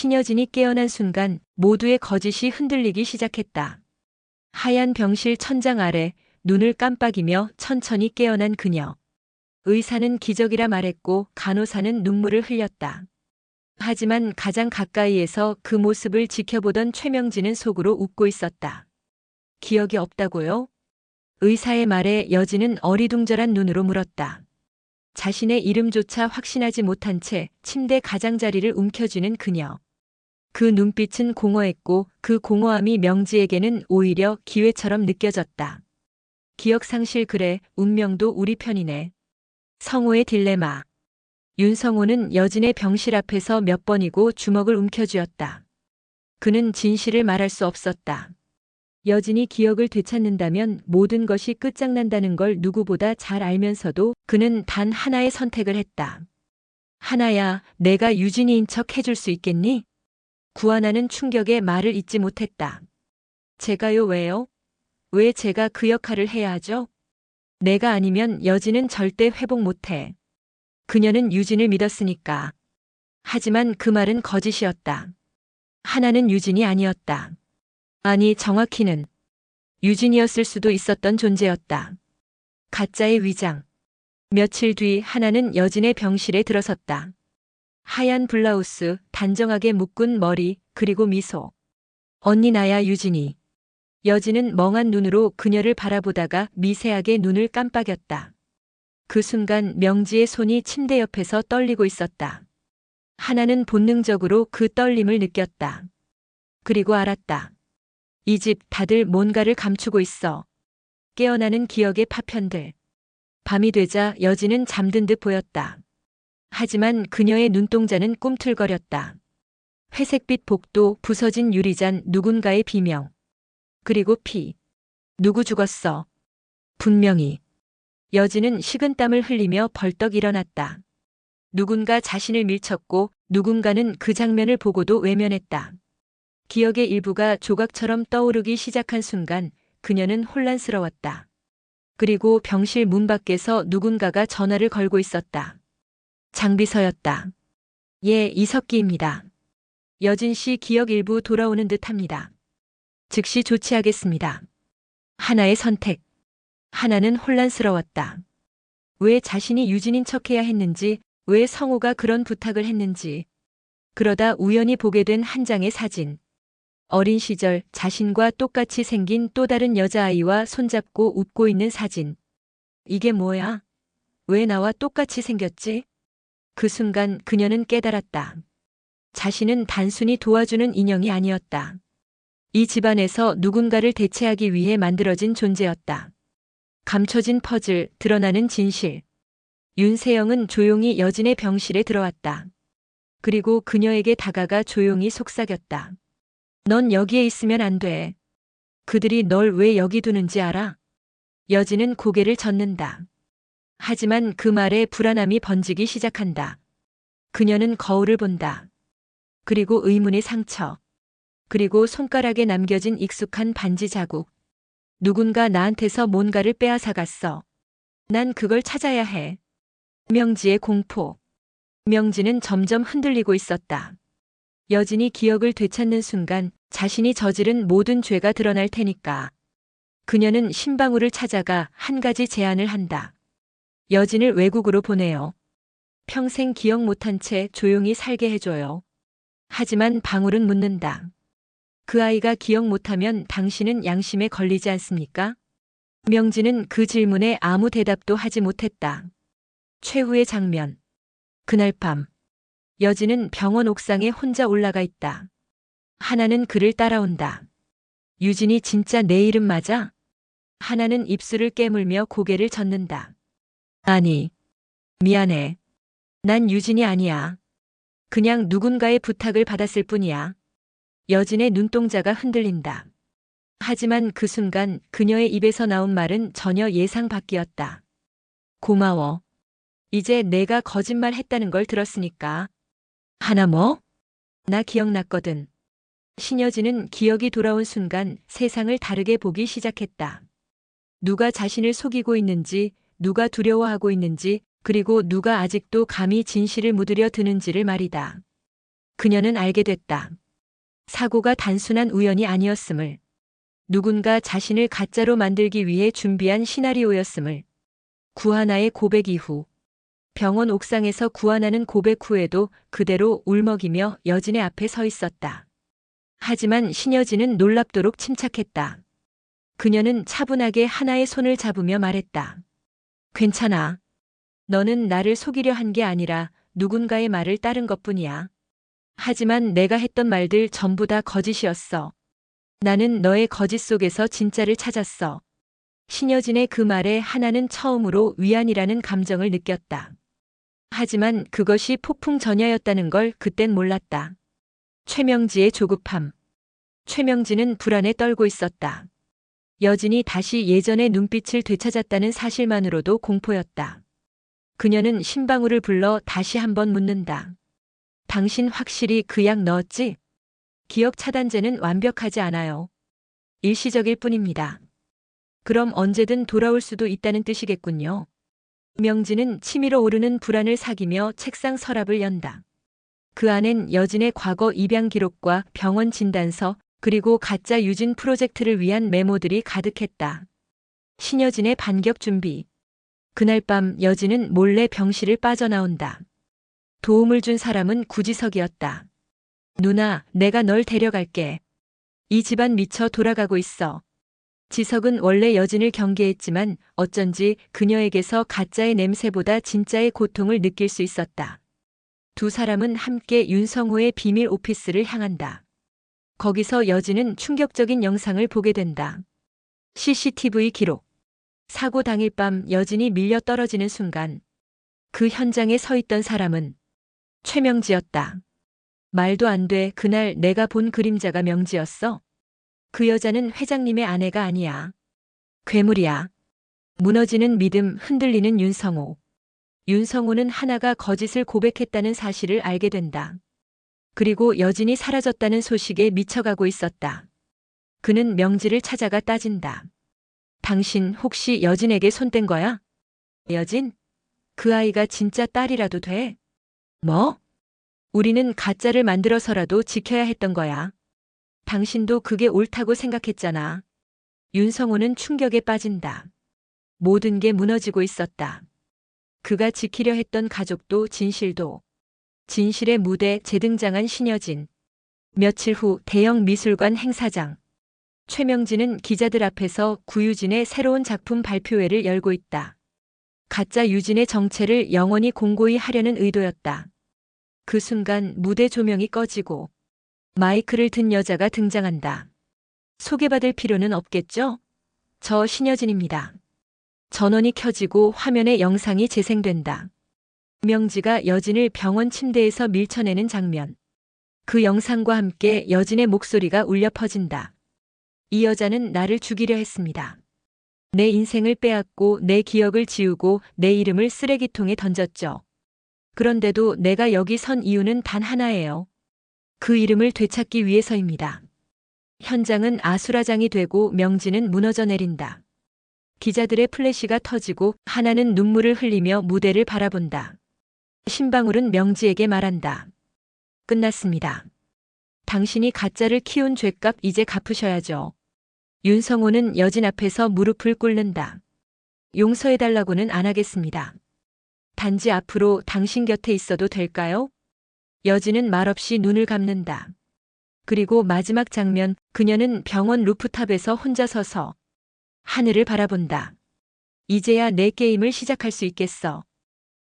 신여진이 깨어난 순간 모두의 거짓이 흔들리기 시작했다. 하얀 병실 천장 아래 눈을 깜빡이며 천천히 깨어난 그녀. 의사는 기적이라 말했고 간호사는 눈물을 흘렸다. 하지만 가장 가까이에서 그 모습을 지켜보던 최명진은 속으로 웃고 있었다. 기억이 없다고요? 의사의 말에 여진은 어리둥절한 눈으로 물었다. 자신의 이름조차 확신하지 못한 채 침대 가장자리를 움켜쥐는 그녀. 그 눈빛은 공허했고 그 공허함이 명지에게는 오히려 기회처럼 느껴졌다. 기억상실 그래, 운명도 우리 편이네. 성호의 딜레마. 윤성호는 여진의 병실 앞에서 몇 번이고 주먹을 움켜쥐었다. 그는 진실을 말할 수 없었다. 여진이 기억을 되찾는다면 모든 것이 끝장난다는 걸 누구보다 잘 알면서도 그는 단 하나의 선택을 했다. 하나야, 내가 유진이인 척 해줄 수 있겠니? 구하나는 충격에 말을 잇지 못했다. 제가요, 왜요? 왜 제가 그 역할을 해야 하죠? 내가 아니면 여진은 절대 회복 못해. 그녀는 유진을 믿었으니까. 하지만 그 말은 거짓이었다. 하나는 유진이 아니었다. 아니, 정확히는 유진이었을 수도 있었던 존재였다. 가짜의 위장. 며칠 뒤 하나는 여진의 병실에 들어섰다. 하얀 블라우스, 단정하게 묶은 머리, 그리고 미소. 언니 나야 유진이. 여진은 멍한 눈으로 그녀를 바라보다가 미세하게 눈을 깜빡였다. 그 순간 명지의 손이 침대 옆에서 떨리고 있었다. 하나는 본능적으로 그 떨림을 느꼈다. 그리고 알았다. 이 집 다들 뭔가를 감추고 있어. 깨어나는 기억의 파편들. 밤이 되자 여진은 잠든 듯 보였다. 하지만 그녀의 눈동자는 꿈틀거렸다. 회색빛 복도, 부서진 유리잔, 누군가의 비명. 그리고 피. 누구 죽었어? 분명히. 여진은 식은땀을 흘리며 벌떡 일어났다. 누군가 자신을 밀쳤고 누군가는 그 장면을 보고도 외면했다. 기억의 일부가 조각처럼 떠오르기 시작한 순간 그녀는 혼란스러웠다. 그리고 병실 문 밖에서 누군가가 전화를 걸고 있었다. 장비서였다. 예, 이석기입니다. 여진 씨 기억 일부 돌아오는 듯합니다. 즉시 조치하겠습니다. 하나의 선택. 하나는 혼란스러웠다. 왜 자신이 유진인 척해야 했는지, 왜 성호가 그런 부탁을 했는지. 그러다 우연히 보게 된 한 장의 사진. 어린 시절 자신과 똑같이 생긴 또 다른 여자아이와 손잡고 웃고 있는 사진. 이게 뭐야? 왜 나와 똑같이 생겼지? 그 순간 그녀는 깨달았다. 자신은 단순히 도와주는 인형이 아니었다. 이 집안에서 누군가를 대체하기 위해 만들어진 존재였다. 감춰진 퍼즐, 드러나는 진실. 윤세영은 조용히 여진의 병실에 들어왔다. 그리고 그녀에게 다가가 조용히 속삭였다. 넌 여기에 있으면 안 돼. 그들이 널 왜 여기 두는지 알아? 여진은 고개를 젓는다. 하지만 그 말에 불안함이 번지기 시작한다. 그녀는 거울을 본다. 그리고 의문의 상처. 그리고 손가락에 남겨진 익숙한 반지 자국. 누군가 나한테서 뭔가를 빼앗아갔어. 난 그걸 찾아야 해. 명지의 공포. 명지는 점점 흔들리고 있었다. 여진이 기억을 되찾는 순간 자신이 저지른 모든 죄가 드러날 테니까. 그녀는 신방울을 찾아가 한 가지 제안을 한다. 여진을 외국으로 보내요. 평생 기억 못한 채 조용히 살게 해줘요. 하지만 방울은 묻는다. 그 아이가 기억 못하면 당신은 양심에 걸리지 않습니까? 명지는 그 질문에 아무 대답도 하지 못했다. 최후의 장면. 그날 밤. 여진은 병원 옥상에 혼자 올라가 있다. 하나는 그를 따라온다. 유진이 진짜 내 이름 맞아? 하나는 입술을 깨물며 고개를 젓는다. 아니, 미안해. 난 유진이 아니야. 그냥 누군가의 부탁을 받았을 뿐이야. 여진의 눈동자가 흔들린다. 하지만 그 순간 그녀의 입에서 나온 말은 전혀 예상 밖이었다. 고마워. 이제 내가 거짓말 했다는 걸 들었으니까. 하나 뭐? 나 기억났거든. 신여진은 기억이 돌아온 순간 세상을 다르게 보기 시작했다. 누가 자신을 속이고 있는지, 누가 두려워하고 있는지, 그리고 누가 아직도 감히 진실을 묻으려 드는지를 말이다. 그녀는 알게 됐다. 사고가 단순한 우연이 아니었음을. 누군가 자신을 가짜로 만들기 위해 준비한 시나리오였음을. 구하나의 고백 이후. 병원 옥상에서 구하나는 고백 후에도 그대로 울먹이며 여진의 앞에 서 있었다. 하지만 신여진은 놀랍도록 침착했다. 그녀는 차분하게 하나의 손을 잡으며 말했다. 괜찮아. 너는 나를 속이려 한 게 아니라 누군가의 말을 따른 것뿐이야. 하지만 내가 했던 말들 전부 다 거짓이었어. 나는 너의 거짓 속에서 진짜를 찾았어. 신여진의 그 말에 하나는 처음으로 위안이라는 감정을 느꼈다. 하지만 그것이 폭풍 전야였다는 걸 그땐 몰랐다. 최명지의 조급함. 최명지는 불안에 떨고 있었다. 여진이 다시 예전의 눈빛을 되찾았다는 사실만으로도 공포였다. 그녀는 신방울을 불러 다시 한번 묻는다. 당신 확실히 그 약 넣었지? 기억 차단제는 완벽하지 않아요. 일시적일 뿐입니다. 그럼 언제든 돌아올 수도 있다는 뜻이겠군요. 명지는 치밀어 오르는 불안을 사귀며 책상 서랍을 연다. 그 안엔 여진의 과거 입양 기록과 병원 진단서, 그리고 가짜 유진 프로젝트를 위한 메모들이 가득했다. 신여진의 반격 준비. 그날 밤 여진은 몰래 병실을 빠져나온다. 도움을 준 사람은 구지석이었다. 누나, 내가 널 데려갈게. 이 집안 미쳐 돌아가고 있어. 지석은 원래 여진을 경계했지만 어쩐지 그녀에게서 가짜의 냄새보다 진짜의 고통을 느낄 수 있었다. 두 사람은 함께 윤성호의 비밀 오피스를 향한다. 거기서 여진은 충격적인 영상을 보게 된다. CCTV 기록. 사고 당일 밤 여진이 밀려 떨어지는 순간 그 현장에 서 있던 사람은 최명지였다. 말도 안 돼. 그날 내가 본 그림자가 명지였어. 그 여자는 회장님의 아내가 아니야. 괴물이야. 무너지는 믿음, 흔들리는 윤성호. 윤성호는 하나가 거짓을 고백했다는 사실을 알게 된다. 그리고 여진이 사라졌다는 소식에 미쳐가고 있었다. 그는 명지를 찾아가 따진다. 당신 혹시 여진에게 손댄 거야? 여진? 그 아이가 진짜 딸이라도 돼? 뭐? 우리는 가짜를 만들어서라도 지켜야 했던 거야. 당신도 그게 옳다고 생각했잖아. 윤성호는 충격에 빠진다. 모든 게 무너지고 있었다. 그가 지키려 했던 가족도 진실도. 진실의 무대 재등장한 신여진. 며칠 후 대형 미술관 행사장. 최명진은 기자들 앞에서 구유진의 새로운 작품 발표회를 열고 있다. 가짜 유진의 정체를 영원히 공고히 하려는 의도였다. 그 순간 무대 조명이 꺼지고 마이크를 든 여자가 등장한다. 소개받을 필요는 없겠죠? 저 신여진입니다. 전원이 켜지고 화면에 영상이 재생된다. 명지가 여진을 병원 침대에서 밀쳐내는 장면. 그 영상과 함께 여진의 목소리가 울려 퍼진다. 이 여자는 나를 죽이려 했습니다. 내 인생을 빼앗고 내 기억을 지우고 내 이름을 쓰레기통에 던졌죠. 그런데도 내가 여기 선 이유는 단 하나예요. 그 이름을 되찾기 위해서입니다. 현장은 아수라장이 되고 명지는 무너져 내린다. 기자들의 플래시가 터지고 하나는 눈물을 흘리며 무대를 바라본다. 신방울은 명지에게 말한다. 끝났습니다. 당신이 가짜를 키운 죗값 이제 갚으셔야죠. 윤성호는 여진 앞에서 무릎을 꿇는다. 용서해달라고는 안 하겠습니다. 단지 앞으로 당신 곁에 있어도 될까요? 여진은 말없이 눈을 감는다. 그리고 마지막 장면, 그녀는 병원 루프탑에서 혼자 서서 하늘을 바라본다. 이제야 내 게임을 시작할 수 있겠어.